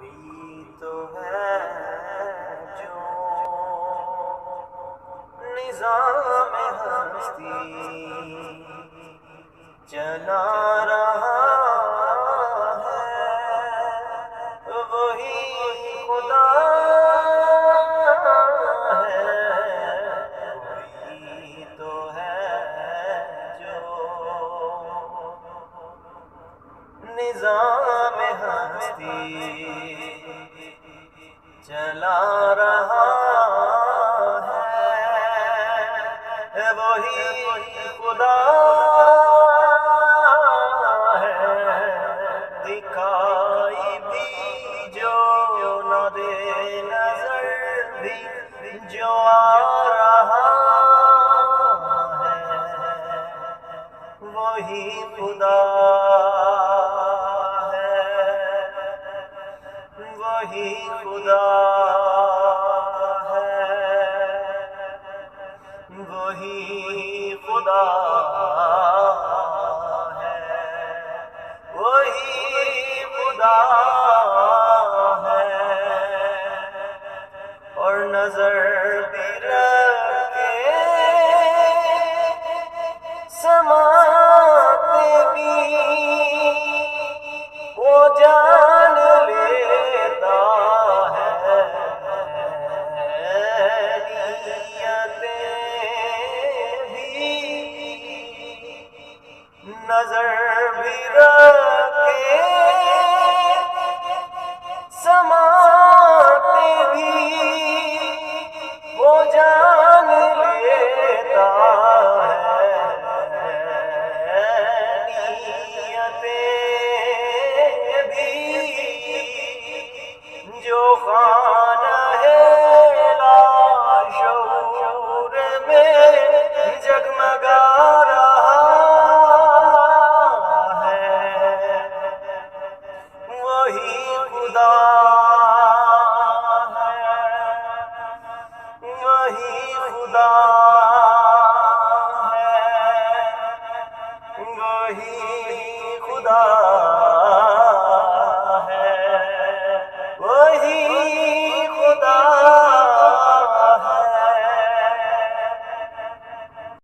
کوئی تو ہے جو نظام ہستی چلا رہا ہے، وہی خدا ہے۔ کوئی تو ہے جو نظام ہستی چلا رہا ہے، وہی خدا ہے۔ دکھائی بھی جو نہ دے، نظر بھی جو آ رہا ہے، وہی خدا ہے، وہی خدا ہے، وہی خدا ہے، وہی خدا ہے۔ اور نظر بھی رکھے سماتے بھی وہ جا